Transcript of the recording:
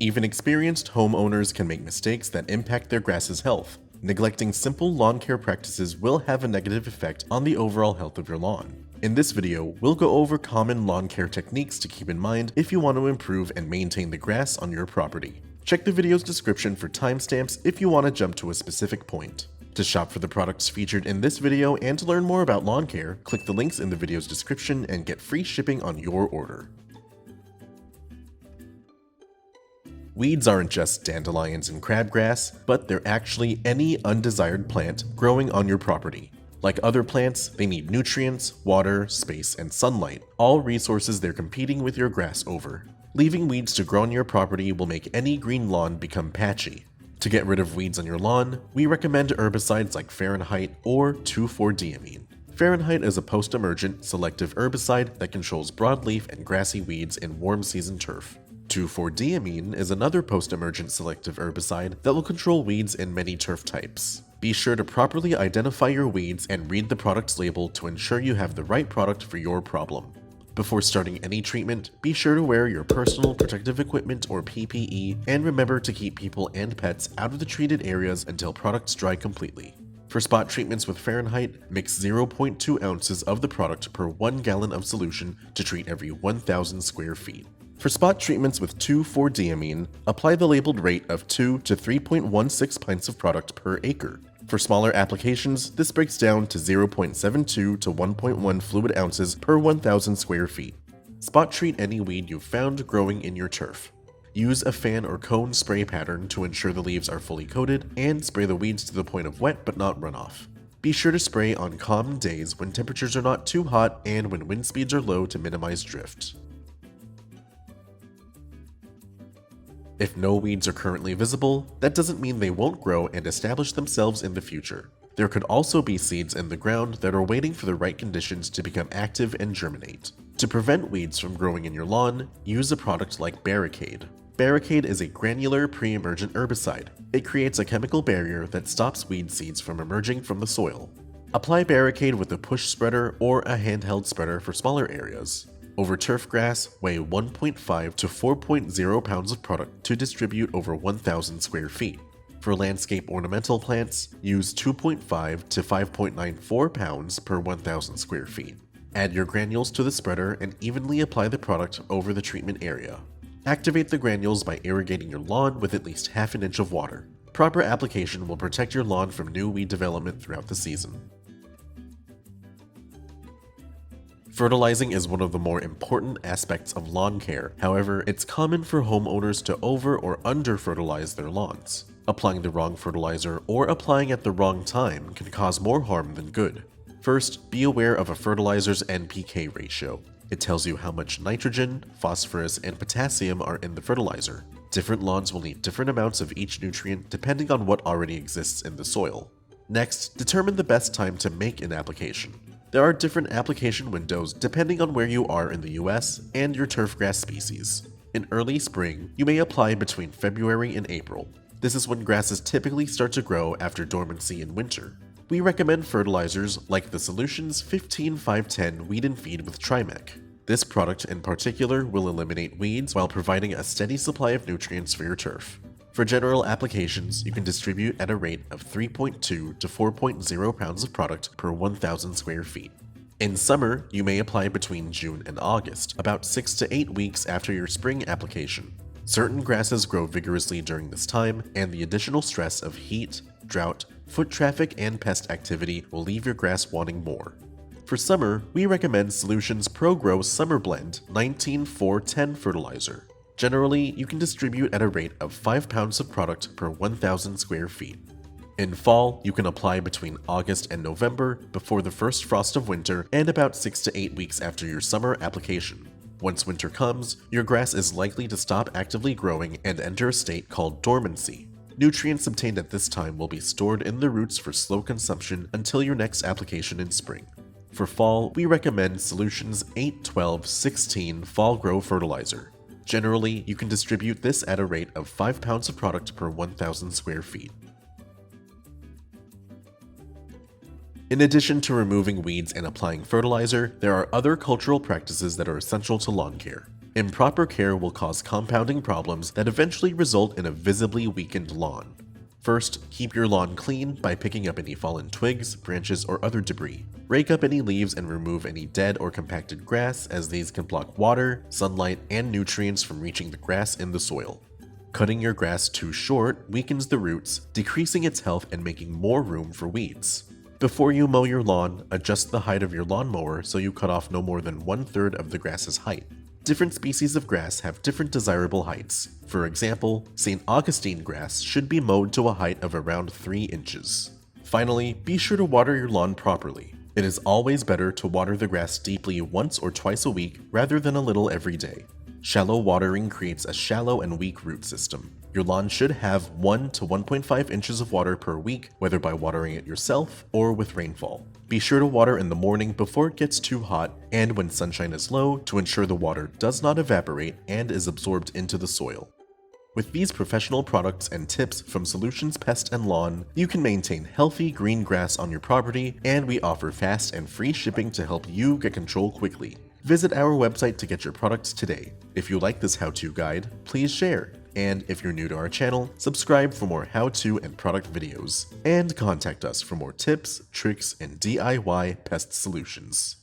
Even experienced homeowners can make mistakes that impact their grass's health. Neglecting simple lawn care practices will have a negative effect on the overall health of your lawn. In this video, we'll go over common lawn care techniques to keep in mind if you want to improve and maintain the grass on your property. Check the video's description for timestamps if you want to jump to a specific point. To shop for the products featured in this video and to learn more about lawn care, click the links in the video's description and get free shipping on your order. Weeds aren't just dandelions and crabgrass, but they're actually any undesired plant growing on your property. Like other plants, they need nutrients, water, space, and sunlight, all resources they're competing with your grass over. Leaving weeds to grow on your property will make any green lawn become patchy. To get rid of weeds on your lawn, we recommend herbicides like Fahrenheit or 2,4-diamine. Fahrenheit is a post-emergent selective herbicide that controls broadleaf and grassy weeds in warm season turf. 2,4-diamine is another post-emergent selective herbicide that will control weeds in many turf types. Be sure to properly identify your weeds and read the product's label to ensure you have the right product for your problem. Before starting any treatment, be sure to wear your personal protective equipment or PPE and remember to keep people and pets out of the treated areas until products dry completely. For spot treatments with Fahrenheit, mix 0.2 ounces of the product per 1 gallon of solution to treat every 1,000 square feet. For spot treatments with 2,4-diamine, apply the labeled rate of 2 to 3.16 pints of product per acre. For smaller applications, this breaks down to 0.72 to 1.1 fluid ounces per 1,000 square feet. Spot treat any weed you've found growing in your turf. Use a fan or cone spray pattern to ensure the leaves are fully coated, and spray the weeds to the point of wet but not runoff. Be sure to spray on calm days when temperatures are not too hot and when wind speeds are low to minimize drift. If no weeds are currently visible, that doesn't mean they won't grow and establish themselves in the future. There could also be seeds in the ground that are waiting for the right conditions to become active and germinate. To prevent weeds from growing in your lawn, use a product like Barricade. Barricade is a granular pre-emergent herbicide. It creates a chemical barrier that stops weed seeds from emerging from the soil. Apply Barricade with a push spreader or a handheld spreader for smaller areas. Over turf grass, weigh 1.5 to 4.0 pounds of product to distribute over 1,000 square feet. For landscape ornamental plants, use 2.5 to 5.94 pounds per 1,000 square feet. Add your granules to the spreader and evenly apply the product over the treatment area. Activate the granules by irrigating your lawn with at least half an inch of water. Proper application will protect your lawn from new weed development throughout the season. Fertilizing is one of the more important aspects of lawn care. However, it's common for homeowners to over or under fertilize their lawns. Applying the wrong fertilizer or applying at the wrong time can cause more harm than good. First, be aware of a fertilizer's NPK ratio. It tells you how much nitrogen, phosphorus, and potassium are in the fertilizer. Different lawns will need different amounts of each nutrient depending on what already exists in the soil. Next, determine the best time to make an application. There are different application windows depending on where you are in the US and your turfgrass species. In early spring, you may apply between February and April. This is when grasses typically start to grow after dormancy in winter. We recommend fertilizers like the Solutions 15-510 Weed and Feed with Trimec. This product in particular will eliminate weeds while providing a steady supply of nutrients for your turf. For general applications, you can distribute at a rate of 3.2 to 4.0 pounds of product per 1,000 square feet. In summer, you may apply between June and August, about 6 to 8 weeks after your spring application. Certain grasses grow vigorously during this time, and the additional stress of heat, drought, foot traffic, and pest activity will leave your grass wanting more. For summer, we recommend Solutions ProGrow Summer Blend 19-4-10 fertilizer. Generally, you can distribute at a rate of 5 pounds of product per 1,000 square feet. In fall, you can apply between August and November before the first frost of winter and about 6 to 8 weeks after your summer application. Once winter comes, your grass is likely to stop actively growing and enter a state called dormancy. Nutrients obtained at this time will be stored in the roots for slow consumption until your next application in spring. For fall, we recommend Solutions 8-12-16 Fall Grow Fertilizer. Generally, you can distribute this at a rate of 5 pounds of product per 1,000 square feet. In addition to removing weeds and applying fertilizer, there are other cultural practices that are essential to lawn care. Improper care will cause compounding problems that eventually result in a visibly weakened lawn. First, keep your lawn clean by picking up any fallen twigs, branches, or other debris. Rake up any leaves and remove any dead or compacted grass, as these can block water, sunlight, and nutrients from reaching the grass in the soil. Cutting your grass too short weakens the roots, decreasing its health and making more room for weeds. Before you mow your lawn, adjust the height of your lawnmower so you cut off no more than 1/3 of the grass's height. Different species of grass have different desirable heights. For example, St. Augustine grass should be mowed to a height of around 3 inches. Finally, be sure to water your lawn properly. It is always better to water the grass deeply once or twice a week rather than a little every day. Shallow watering creates a shallow and weak root system. Your lawn should have 1 to 1.5 inches of water per week, whether by watering it yourself or with rainfall. Be sure to water in the morning before it gets too hot and when sunshine is low to ensure the water does not evaporate and is absorbed into the soil. With these professional products and tips from Solutions Pest and Lawn, you can maintain healthy green grass on your property, and we offer fast and free shipping to help you get control quickly. Visit our website to get your products today. If you like this how-to guide, please share. And if you're new to our channel, subscribe for more how-to and product videos. And contact us for more tips, tricks, and DIY pest solutions.